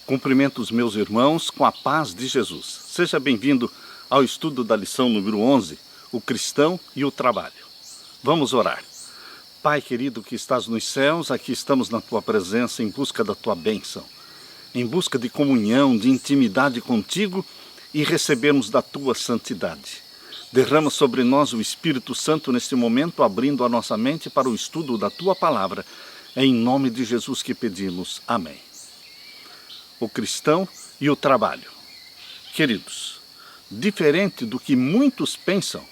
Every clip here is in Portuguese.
Cumprimento os meus irmãos com a paz de Jesus. Seja bem-vindo ao estudo da lição número 11, o cristão e o trabalho. Vamos orar. Pai querido que estás nos céus, aqui estamos na tua presença em busca da tua bênção, em busca de comunhão, de intimidade contigo e recebermos da tua santidade. Derrama sobre nós o Espírito Santo neste momento, abrindo a nossa mente para o estudo da tua palavra. É em nome de Jesus que pedimos. Amém. O cristão e o trabalho. Queridos, diferente do que muitos pensam,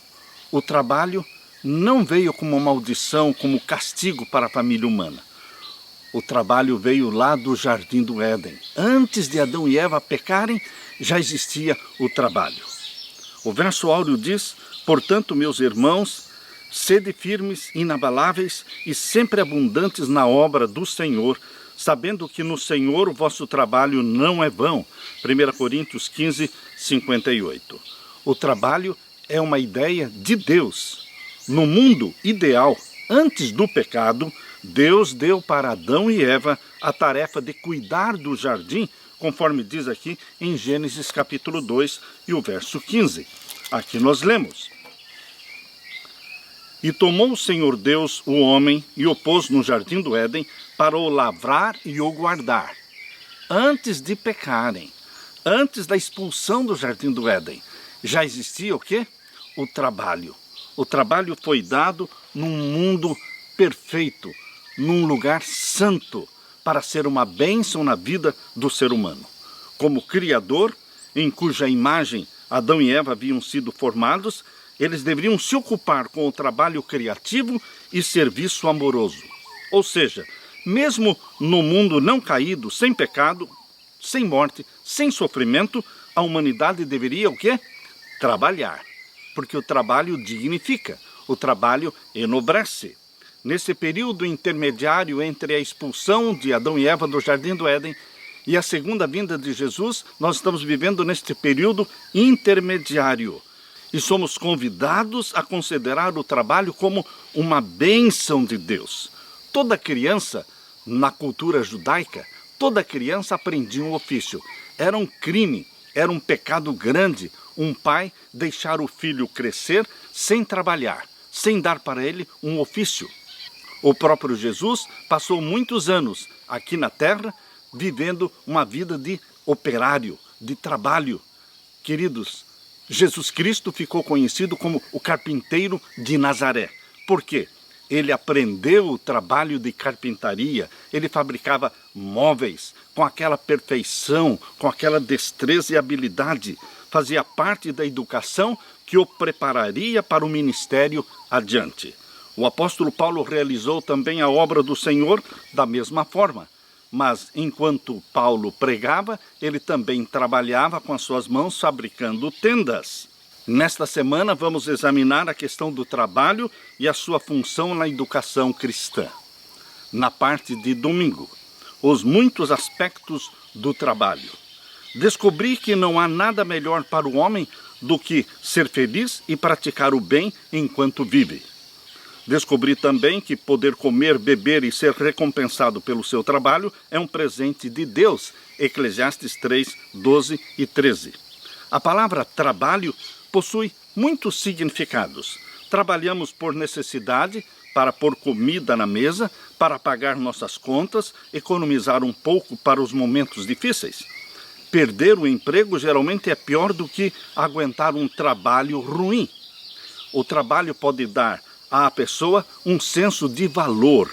o trabalho não veio como maldição, como castigo para a família humana. O trabalho veio lá do Jardim do Éden. Antes de Adão e Eva pecarem, já existia o trabalho. O verso áureo diz: portanto, meus irmãos, sede firmes, inabaláveis e sempre abundantes na obra do Senhor, sabendo que no Senhor o vosso trabalho não é vão. 1 Coríntios 15, 58. O trabalho é uma ideia de Deus. No mundo ideal, antes do pecado, Deus deu para Adão e Eva a tarefa de cuidar do jardim, conforme diz aqui em Gênesis capítulo 2 e o verso 15. Aqui nós lemos: e tomou o Senhor Deus o homem e o pôs no jardim do Éden para o lavrar e o guardar. Antes de pecarem, antes da expulsão do jardim do Éden, já existia o quê? O trabalho. O trabalho foi dado num mundo perfeito, num lugar santo, para ser uma bênção na vida do ser humano. Como Criador, em cuja imagem Adão e Eva haviam sido formados, eles deveriam se ocupar com o trabalho criativo e serviço amoroso. Ou seja, mesmo no mundo não caído, sem pecado, sem morte, sem sofrimento, a humanidade deveria o quê? Trabalhar. Porque o trabalho dignifica, o trabalho enobrece. Nesse período intermediário entre a expulsão de Adão e Eva do Jardim do Éden e a segunda vinda de Jesus, nós estamos vivendo neste período intermediário. E somos convidados a considerar o trabalho como uma bênção de Deus. Toda criança, na cultura judaica, toda criança aprendia um ofício. Era um crime, era um pecado grande um pai deixar o filho crescer sem trabalhar, sem dar para ele um ofício. O próprio Jesus passou muitos anos aqui na terra vivendo uma vida de operário, de trabalho. Queridos, Jesus Cristo ficou conhecido como o carpinteiro de Nazaré. Por quê? Ele aprendeu o trabalho de carpintaria, ele fabricava móveis com aquela perfeição, com aquela destreza e habilidade. Fazia parte da educação que o prepararia para o ministério adiante. O apóstolo Paulo realizou também a obra do Senhor da mesma forma. Mas enquanto Paulo pregava, ele também trabalhava com as suas mãos fabricando tendas. Nesta semana vamos examinar a questão do trabalho e a sua função na educação cristã. Na parte de domingo, os muitos aspectos do trabalho. Descobri que não há nada melhor para o homem do que ser feliz e praticar o bem enquanto vive. Descobri também que poder comer, beber e ser recompensado pelo seu trabalho é um presente de Deus. Eclesiastes 3, 12 e 13. A palavra trabalho possui muitos significados. Trabalhamos por necessidade, para pôr comida na mesa, para pagar nossas contas, economizar um pouco para os momentos difíceis. Perder o emprego geralmente é pior do que aguentar um trabalho ruim. O trabalho pode dar à pessoa um senso de valor.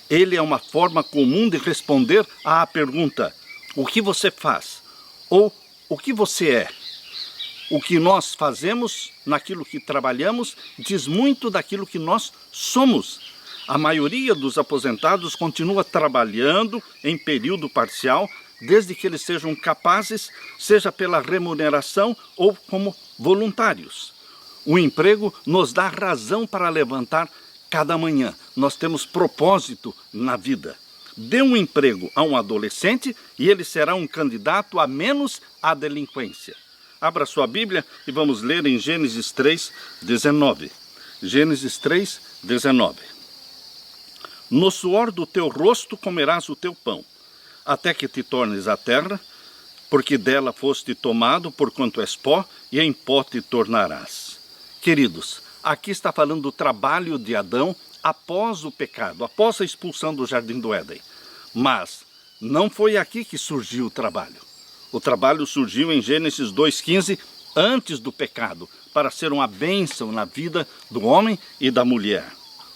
Ele é uma forma comum de responder à pergunta: o que você faz? Ou o que você é? O que nós fazemos naquilo que trabalhamos diz muito daquilo que nós somos. A maioria dos aposentados continua trabalhando em período parcial, desde que eles sejam capazes, seja pela remuneração ou como voluntários. O emprego nos dá razão para levantar cada manhã. Nós temos propósito na vida. Dê um emprego a um adolescente e ele será um candidato a menos à delinquência. Abra sua Bíblia e vamos ler em Gênesis 3, 19. Gênesis 3, 19. No suor do teu rosto comerás o teu pão, até que te tornes a terra, porque dela foste tomado, porquanto és pó, e em pó te tornarás. Queridos, aqui está falando do trabalho de Adão após o pecado, após a expulsão do Jardim do Éden. Mas não foi aqui que surgiu o trabalho. O trabalho surgiu em Gênesis 2,15, antes do pecado, para ser uma bênção na vida do homem e da mulher.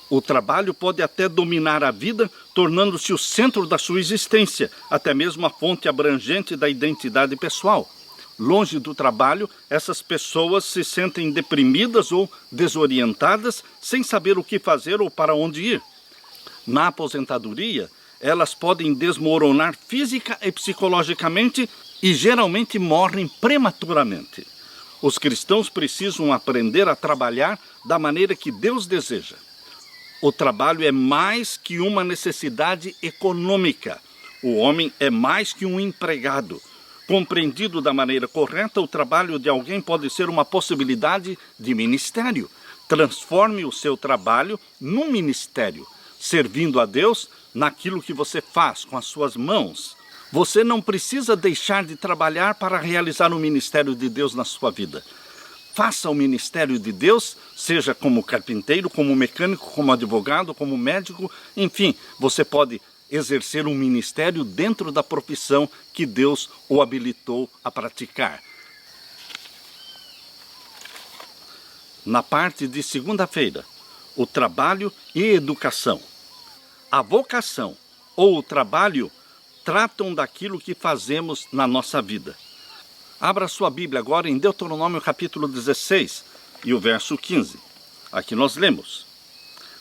O trabalho pode até dominar a vida, tornando-se o centro da sua existência, até mesmo a fonte abrangente da identidade pessoal. Longe do trabalho, essas pessoas se sentem deprimidas ou desorientadas, sem saber o que fazer ou para onde ir. Na aposentadoria, elas podem desmoronar física e psicologicamente e geralmente morrem prematuramente. Os cristãos precisam aprender a trabalhar da maneira que Deus deseja. O trabalho é mais que uma necessidade econômica. O homem é mais que um empregado. Compreendido da maneira correta, o trabalho de alguém pode ser uma possibilidade de ministério. Transforme o seu trabalho num ministério, servindo a Deus naquilo que você faz com as suas mãos. Você não precisa deixar de trabalhar para realizar o ministério de Deus na sua vida. Faça o ministério de Deus, seja como carpinteiro, como mecânico, como advogado, como médico, enfim, você pode exercer um ministério dentro da profissão que Deus o habilitou a praticar. Na parte de segunda-feira, o trabalho e educação. A vocação ou o trabalho tratam daquilo que fazemos na nossa vida. Abra sua Bíblia agora em Deuteronômio capítulo 16 e o verso 15. Aqui nós lemos: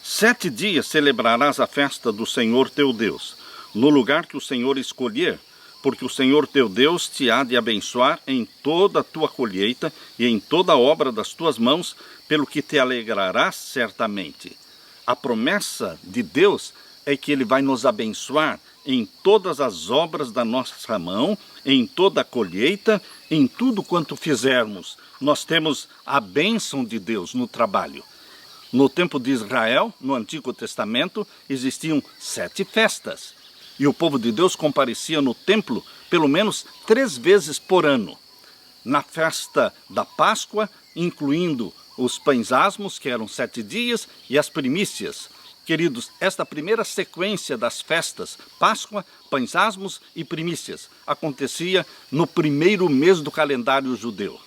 7 dias celebrarás a festa do Senhor teu Deus, no lugar que o Senhor escolher, porque o Senhor teu Deus te há de abençoar em toda a tua colheita e em toda a obra das tuas mãos, pelo que te alegrarás certamente. A promessa de Deus é que Ele vai nos abençoar em todas as obras da nossa mão, em toda a colheita, em tudo quanto fizermos. Nós temos a bênção de Deus no trabalho. No tempo de Israel, no Antigo Testamento, existiam 7 festas. E o povo de Deus comparecia no templo pelo menos 3 vezes por ano. Na festa da Páscoa, incluindo os pães asmos, que eram 7 dias, e as primícias. Queridos, esta primeira sequência das festas, Páscoa, pães asmos e primícias, acontecia no primeiro mês do calendário judeu.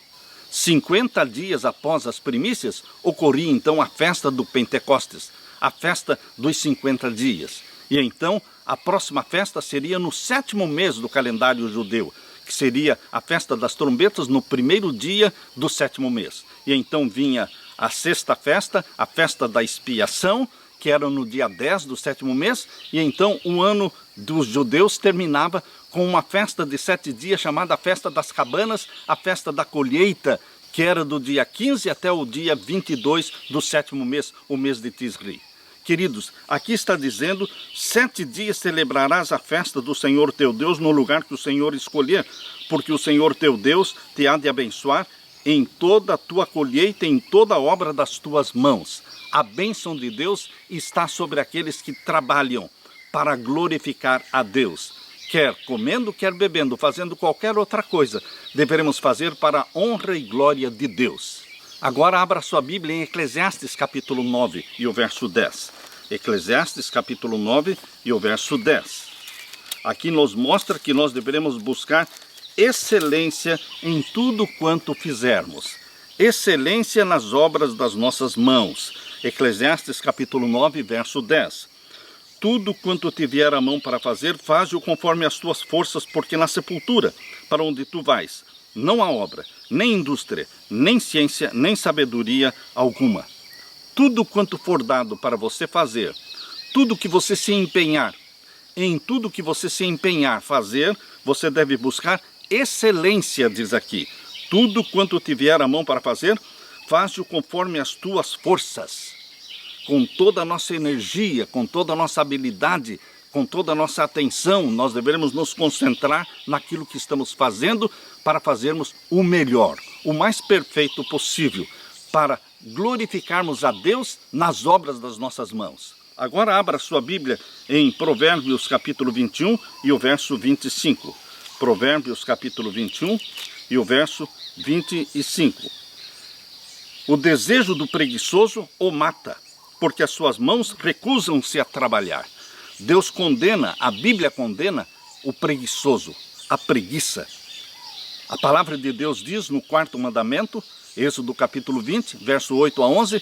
50 dias após as primícias, ocorria então a festa do Pentecostes, a festa dos 50 dias. E então, a próxima festa seria no 7º mês do calendário judeu, que seria a festa das trombetas no primeiro dia do 7º mês. E então vinha a 6ª festa, a festa da expiação, que era no dia 10 do 7º mês, e então o ano dos judeus terminava com uma festa de 7 dias chamada a Festa das Cabanas, a Festa da Colheita, que era do dia 15 até o dia 22 do 7º mês, o mês de Tisri. Queridos, aqui está dizendo: 7 dias celebrarás a festa do Senhor teu Deus no lugar que o Senhor escolher, porque o Senhor teu Deus te há de abençoar em toda a tua colheita, em toda a obra das tuas mãos. A bênção de Deus está sobre aqueles que trabalham para glorificar a Deus. Quer comendo, quer bebendo, fazendo qualquer outra coisa, deveremos fazer para a honra e glória de Deus. Agora abra sua Bíblia em Eclesiastes capítulo 9 e o verso 10. Eclesiastes capítulo 9 e o verso 10. Aqui nos mostra que nós deveremos buscar excelência em tudo quanto fizermos. Excelência nas obras das nossas mãos. Eclesiastes capítulo 9, verso 10. Tudo quanto te vier a mão para fazer, faze-o conforme as tuas forças, porque na sepultura, para onde tu vais, não há obra, nem indústria, nem ciência, nem sabedoria alguma. Tudo quanto for dado para você fazer, tudo que você se empenhar, em tudo que você se empenhar fazer, você deve buscar excelência, diz aqui. Tudo quanto te vier a mão para fazer, faze-o conforme as tuas forças. Com toda a nossa energia, com toda a nossa habilidade, com toda a nossa atenção, nós devemos nos concentrar naquilo que estamos fazendo para fazermos o melhor, o mais perfeito possível, para glorificarmos a Deus nas obras das nossas mãos. Agora abra sua Bíblia em Provérbios capítulo 21 e o verso 25. Provérbios capítulo 21 e o verso 25. O desejo do preguiçoso o mata, porque as suas mãos recusam-se a trabalhar. Deus condena, a Bíblia condena o preguiçoso, a preguiça. A palavra de Deus diz no 4º mandamento, Êxodo capítulo 20, verso 8 a 11,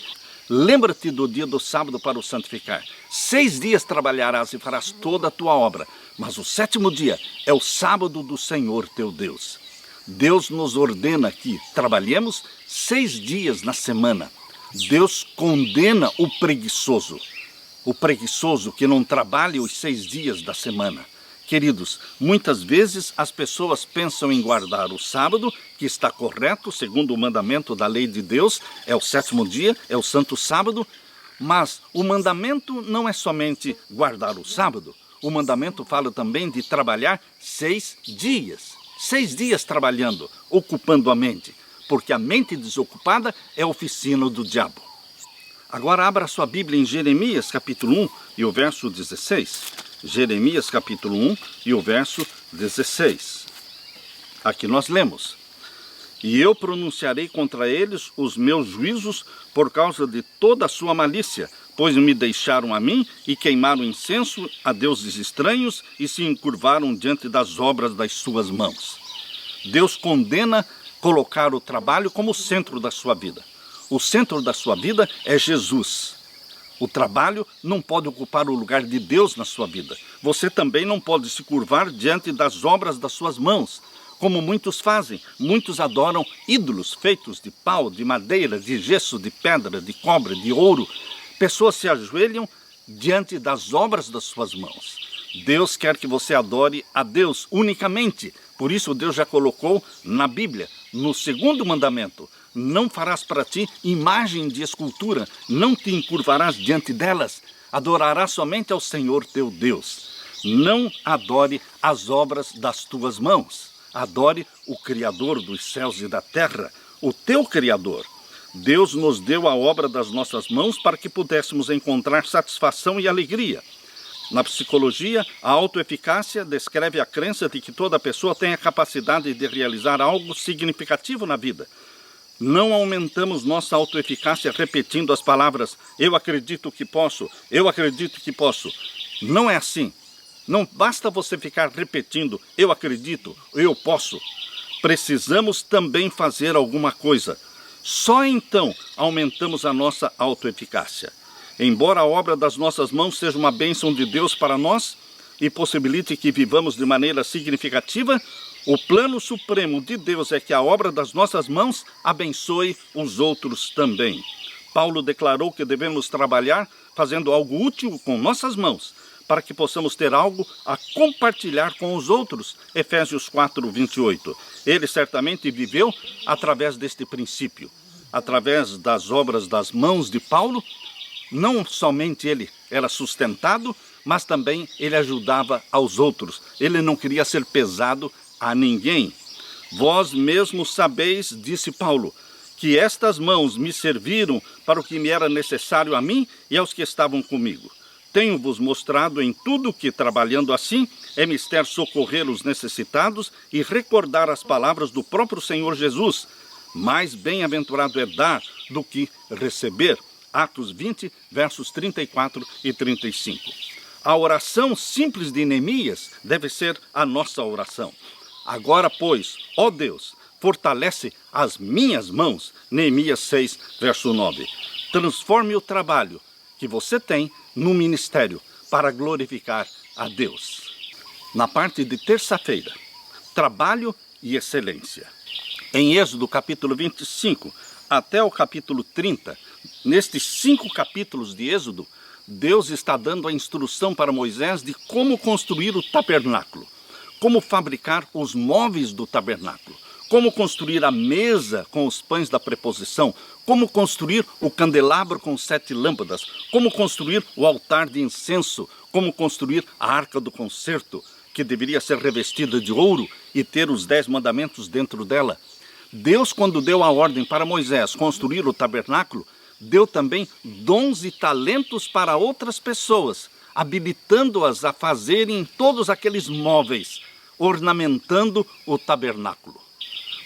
lembra-te do dia do sábado para o santificar. 6 dias trabalharás e farás toda a tua obra, mas o 7º dia é o sábado do Senhor teu Deus. Deus nos ordena que trabalhemos 6 dias na semana. Deus condena o preguiçoso que não trabalha os 6 dias da semana. Queridos, muitas vezes as pessoas pensam em guardar o sábado, que está correto, segundo o mandamento da lei de Deus, é o 7º dia, é o santo sábado, mas o mandamento não é somente guardar o sábado, o mandamento fala também de trabalhar 6 dias. 6 dias trabalhando, ocupando a mente, porque a mente desocupada é a oficina do diabo. Agora abra sua Bíblia em Jeremias capítulo 1 e o verso 16. Jeremias capítulo 1 e o verso 16. Aqui nós lemos: E eu pronunciarei contra eles os meus juízos por causa de toda a sua malícia, pois me deixaram a mim e queimaram incenso a deuses estranhos e se encurvaram diante das obras das suas mãos. Deus condena colocar o trabalho como centro da sua vida. O centro da sua vida é Jesus. O trabalho não pode ocupar o lugar de Deus na sua vida. Você também não pode se curvar diante das obras das suas mãos, como muitos fazem. Muitos adoram ídolos feitos de pau, de madeira, de gesso, de pedra, de cobre, de ouro. Pessoas se ajoelham diante das obras das suas mãos. Deus quer que você adore a Deus unicamente. Por isso Deus já colocou na Bíblia, no 2º mandamento: não farás para ti imagem de escultura, não te encurvarás diante delas, adorarás somente ao Senhor teu Deus. Não adore as obras das tuas mãos, adore o Criador dos céus e da terra, o teu Criador. Deus nos deu a obra das nossas mãos para que pudéssemos encontrar satisfação e alegria. Na psicologia, a autoeficácia descreve a crença de que toda pessoa tem a capacidade de realizar algo significativo na vida. Não aumentamos nossa autoeficácia repetindo as palavras "eu acredito que posso", "eu acredito que posso". Não é assim. Não basta você ficar repetindo "eu acredito", "eu posso". Precisamos também fazer alguma coisa. Só então aumentamos a nossa autoeficácia. Embora a obra das nossas mãos seja uma bênção de Deus para nós e possibilite que vivamos de maneira significativa, o plano supremo de Deus é que a obra das nossas mãos abençoe os outros também. Paulo declarou que devemos trabalhar fazendo algo útil com nossas mãos, para que possamos ter algo a compartilhar com os outros. Efésios 4, 28. Ele certamente viveu através deste princípio. Através das obras das mãos de Paulo, não somente ele era sustentado, mas também ele ajudava aos outros. Ele não queria ser pesado a ninguém. Vós mesmos sabeis, disse Paulo, que estas mãos me serviram para o que me era necessário a mim e aos que estavam comigo. Tenho-vos mostrado em tudo que, trabalhando assim, é mister socorrer os necessitados e recordar as palavras do próprio Senhor Jesus. Mais bem-aventurado é dar do que receber. Atos 20, versos 34 e 35. A oração simples de Neemias deve ser a nossa oração. Agora, pois, ó Deus, fortalece as minhas mãos. Neemias 6, verso 9. Transforme o trabalho que você tem no ministério para glorificar a Deus. Na parte de terça-feira, trabalho e excelência. Em Êxodo capítulo 25 até o capítulo 30, nestes 5 capítulos de Êxodo, Deus está dando a instrução para Moisés de como construir o tabernáculo, como fabricar os móveis do tabernáculo, como construir a mesa com os pães da preposição, como construir o candelabro com 7 lâmpadas, como construir o altar de incenso, como construir a arca do concerto, que deveria ser revestida de ouro e ter os 10 mandamentos dentro dela. Deus, quando deu a ordem para Moisés construir o tabernáculo, deu também dons e talentos para outras pessoas, habilitando-as a fazerem todos aqueles móveis, ornamentando o tabernáculo.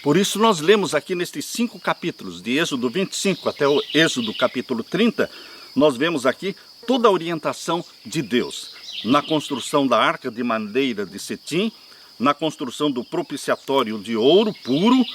Por isso nós lemos aqui nestes 5 capítulos, de Êxodo 25 até o Êxodo capítulo 30, nós vemos aqui toda a orientação de Deus na construção da arca de madeira de cetim, na construção do propiciatório de ouro puro,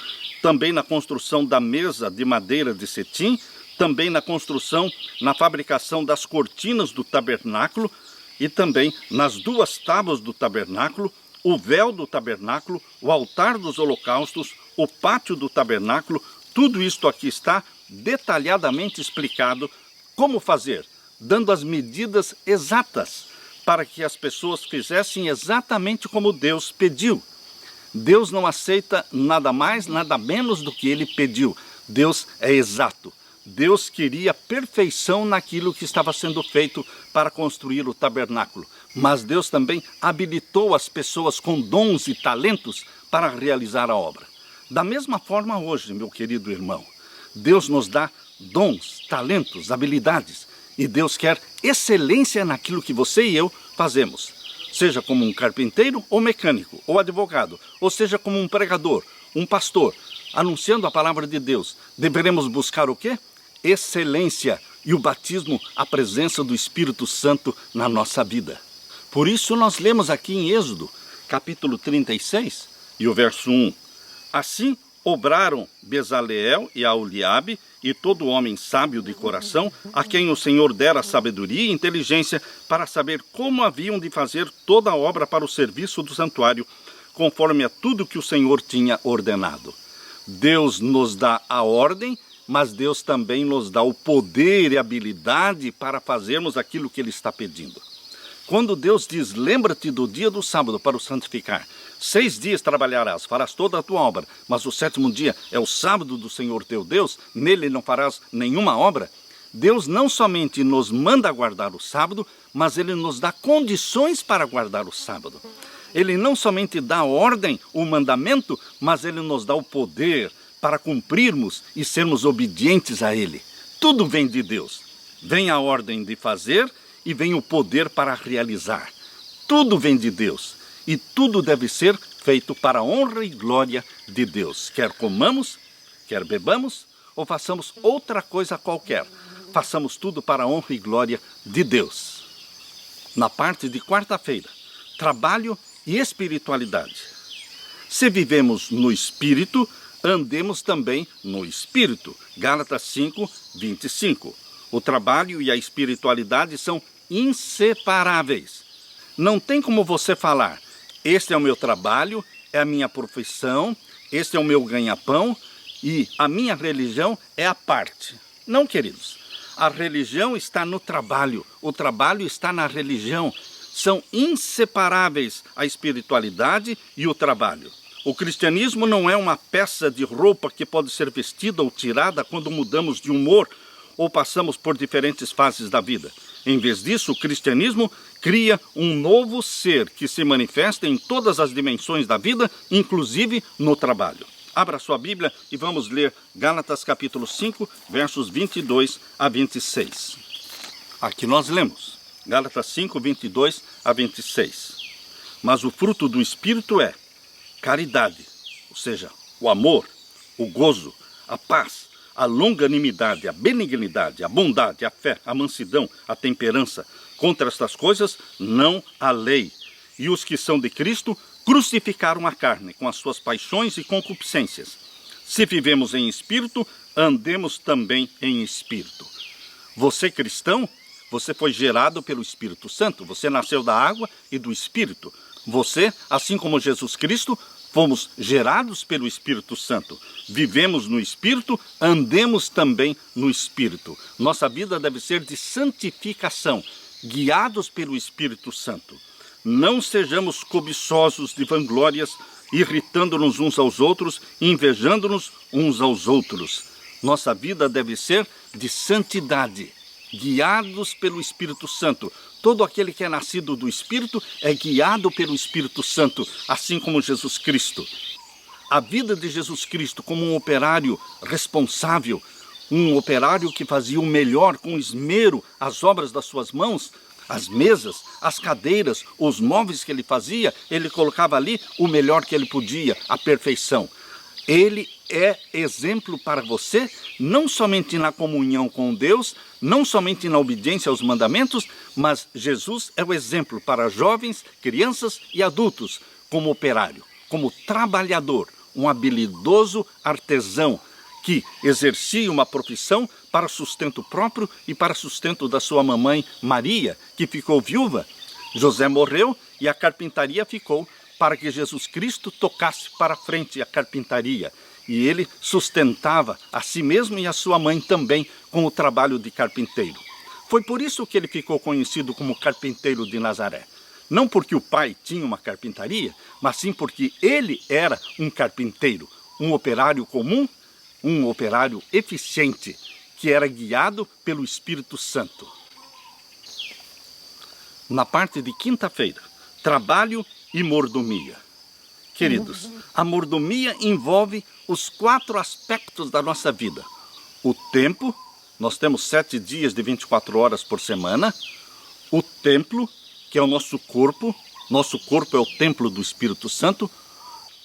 também na construção da mesa de madeira de cetim, também na construção, na fabricação das cortinas do tabernáculo e também nas 2 tábuas do tabernáculo, o véu do tabernáculo, o altar dos holocaustos, o pátio do tabernáculo. Tudo isto aqui está detalhadamente explicado como fazer, dando as medidas exatas para que as pessoas fizessem exatamente como Deus pediu. Deus não aceita nada mais, nada menos do que Ele pediu. Deus é exato. Deus queria perfeição naquilo que estava sendo feito para construir o tabernáculo. Mas Deus também habilitou as pessoas com dons e talentos para realizar a obra. Da mesma forma hoje, meu querido irmão, Deus nos dá dons, talentos, habilidades. E Deus quer excelência naquilo que você e eu fazemos. Seja como um carpinteiro ou mecânico, ou advogado, ou seja como um pregador, um pastor, anunciando a palavra de Deus. Deveremos buscar o quê? Excelência e o batismo, a presença do Espírito Santo na nossa vida. Por isso nós lemos aqui em Êxodo, capítulo 36, e o verso 1. Assim obraram Bezaleel e Aholiabe e todo homem sábio de coração, a quem o Senhor dera sabedoria e inteligência para saber como haviam de fazer toda a obra para o serviço do santuário, conforme a tudo que o Senhor tinha ordenado. Deus nos dá a ordem, mas Deus também nos dá o poder e habilidade para fazermos aquilo que Ele está pedindo. Quando Deus diz, lembra-te do dia do sábado para o santificar. 6 dias trabalharás, farás toda a tua obra, mas o 7º dia é o sábado do Senhor teu Deus, nele não farás nenhuma obra. Deus não somente nos manda guardar o sábado, mas Ele nos dá condições para guardar o sábado. Ele não somente dá a ordem, o mandamento, mas Ele nos dá o poder para cumprirmos e sermos obedientes a Ele. Tudo vem de Deus. Vem a ordem de fazer e vem o poder para realizar. Tudo vem de Deus e tudo deve ser feito para a honra e glória de Deus. Quer comamos, quer bebamos ou façamos outra coisa qualquer, façamos tudo para a honra e glória de Deus. Na parte de quarta-feira, trabalho e espiritualidade. Se vivemos no Espírito, andemos também no Espírito. Gálatas 5, 25. O trabalho e a espiritualidade são inseparáveis. Não tem como você falar, este é o meu trabalho, é a minha profissão, este é o meu ganha-pão e a minha religião é a parte. Não, queridos. A religião está no trabalho, o trabalho está na religião. São inseparáveis a espiritualidade e o trabalho. O cristianismo não é uma peça de roupa que pode ser vestida ou tirada quando mudamos de humor ou passamos por diferentes fases da vida. Em vez disso, o cristianismo cria um novo ser que se manifesta em todas as dimensões da vida, inclusive no trabalho. Abra sua Bíblia e vamos ler Gálatas capítulo 5, versos 22 a 26. Aqui nós lemos, Gálatas 5, 22 a 26. Mas o fruto do Espírito é caridade, ou seja, o amor, o gozo, a paz, a longanimidade, a benignidade, a bondade, a fé, a mansidão, a temperança. Contra estas coisas não há lei. E os que são de Cristo crucificaram a carne com as suas paixões e concupiscências. Se vivemos em espírito, andemos também em espírito. Você cristão, você foi gerado pelo Espírito Santo. Você nasceu da água e do Espírito. Você, assim como Jesus Cristo, fomos gerados pelo Espírito Santo. Vivemos no Espírito, andemos também no Espírito. Nossa vida deve ser de santificação, guiados pelo Espírito Santo. Não sejamos cobiçosos de vanglórias, irritando-nos uns aos outros, invejando-nos uns aos outros. Nossa vida deve ser de santidade, guiados pelo Espírito Santo. Todo aquele que é nascido do Espírito é guiado pelo Espírito Santo, assim como Jesus Cristo. A vida de Jesus Cristo como um operário responsável, um operário que fazia o melhor com esmero as obras das suas mãos, As mesas, as cadeiras, os móveis que ele fazia, ele colocava ali o melhor que ele podia, a perfeição. Ele é exemplo para você, não somente na comunhão com Deus, não somente na obediência aos mandamentos, mas Jesus é o exemplo para jovens, crianças e adultos, como operário, como trabalhador, um habilidoso artesão que exercia uma profissão para sustento próprio e para sustento da sua mamãe Maria, que ficou viúva. José morreu e a carpintaria ficou para que Jesus Cristo tocasse para frente a carpintaria. E ele sustentava a si mesmo e a sua mãe também com o trabalho de carpinteiro. Foi por isso que ele ficou conhecido como carpinteiro de Nazaré. Não porque o pai tinha uma carpintaria, mas sim porque ele era um carpinteiro, um operário comum, um operário eficiente, que era guiado pelo Espírito Santo. Na parte de quinta-feira, trabalho e mordomia. Queridos, a mordomia envolve os 4 aspectos da nossa vida. O tempo, nós temos 7 dias de 24 horas por semana. O templo, que é o nosso corpo é o templo do Espírito Santo.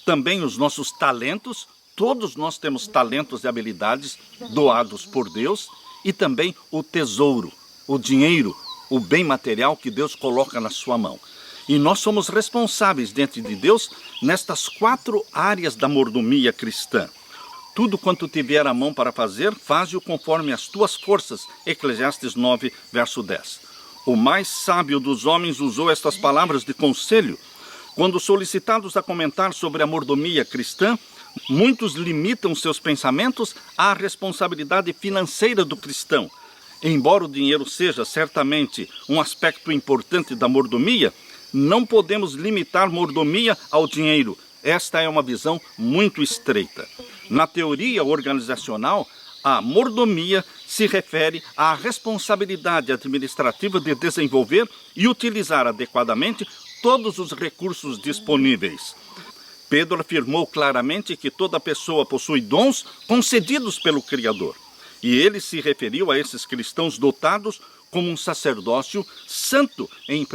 Também os nossos talentos, todos nós temos talentos e habilidades doados por Deus. E também o tesouro, o dinheiro, o bem material que Deus coloca na sua mão. E nós somos responsáveis diante de Deus nestas 4 áreas da mordomia cristã. Tudo quanto tiver a mão para fazer, faze-o conforme as tuas forças. Eclesiastes 9, verso 10. O mais sábio dos homens usou estas palavras de conselho. Quando solicitados a comentar sobre a mordomia cristã, muitos limitam seus pensamentos à responsabilidade financeira do cristão. Embora o dinheiro seja certamente um aspecto importante da mordomia, não podemos limitar mordomia ao dinheiro. Esta é uma visão muito estreita. Na teoria organizacional, a mordomia se refere à responsabilidade administrativa de desenvolver e utilizar adequadamente todos os recursos disponíveis. Pedro afirmou claramente que toda pessoa possui dons concedidos pelo Criador. E ele se referiu a esses cristãos dotados como um sacerdócio santo em 1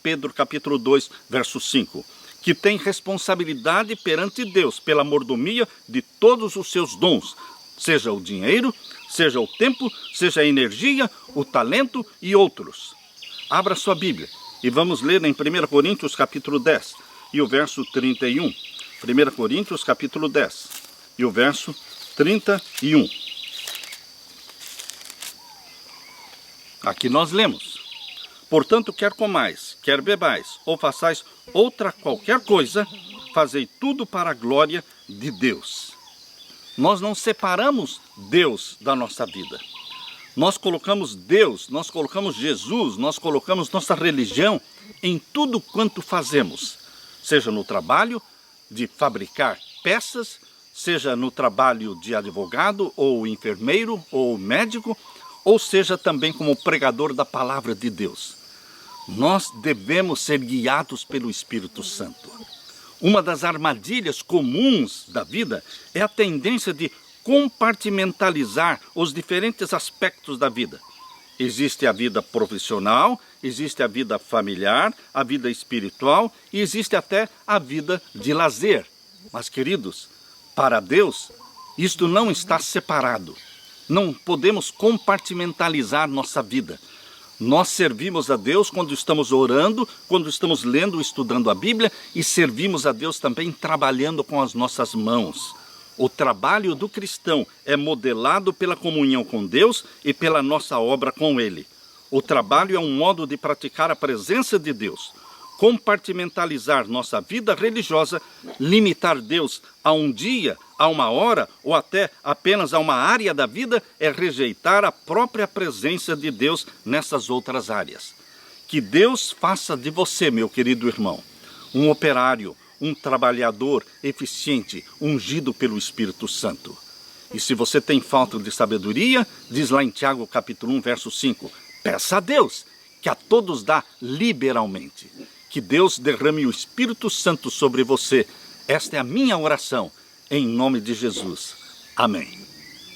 Pedro capítulo 2, verso 5, que tem responsabilidade perante Deus pela mordomia de todos os seus dons, seja o dinheiro, seja o tempo, seja a energia, o talento e outros. Abra sua Bíblia e vamos ler em 1 Coríntios capítulo 10 e o verso 31. 1 Coríntios capítulo 10 e o verso 31. Aqui nós lemos: portanto, quer comais, quer bebais, ou façais outra qualquer coisa, fazei tudo para a glória de Deus. Nós não separamos Deus da nossa vida. Nós colocamos Deus, nós colocamos Jesus, nós colocamos nossa religião em tudo quanto fazemos. Seja no trabalho de fabricar peças, seja no trabalho de advogado, ou enfermeiro, ou médico, ou seja também como pregador da palavra de Deus. Nós devemos ser guiados pelo Espírito Santo. Uma das armadilhas comuns da vida é a tendência de compartimentalizar os diferentes aspectos da vida. Existe a vida profissional, existe a vida familiar, a vida espiritual e existe até a vida de lazer. Mas, queridos, para Deus, isto não está separado. Não podemos compartimentalizar nossa vida. Nós servimos a Deus quando estamos orando, quando estamos lendo e estudando a Bíblia, e servimos a Deus também trabalhando com as nossas mãos. O trabalho do cristão é modelado pela comunhão com Deus e pela nossa obra com Ele. O trabalho é um modo de praticar a presença de Deus. Compartimentalizar nossa vida religiosa, limitar Deus a um dia, a uma hora ou até apenas a uma área da vida é rejeitar a própria presença de Deus nessas outras áreas. Que Deus faça de você, meu querido irmão, um operário, um trabalhador eficiente, ungido pelo Espírito Santo. E se você tem falta de sabedoria, diz lá em Tiago capítulo 1, verso 5, peça a Deus, que a todos dá liberalmente. Que Deus derrame o Espírito Santo sobre você. Esta é a minha oração, em nome de Jesus. Amém.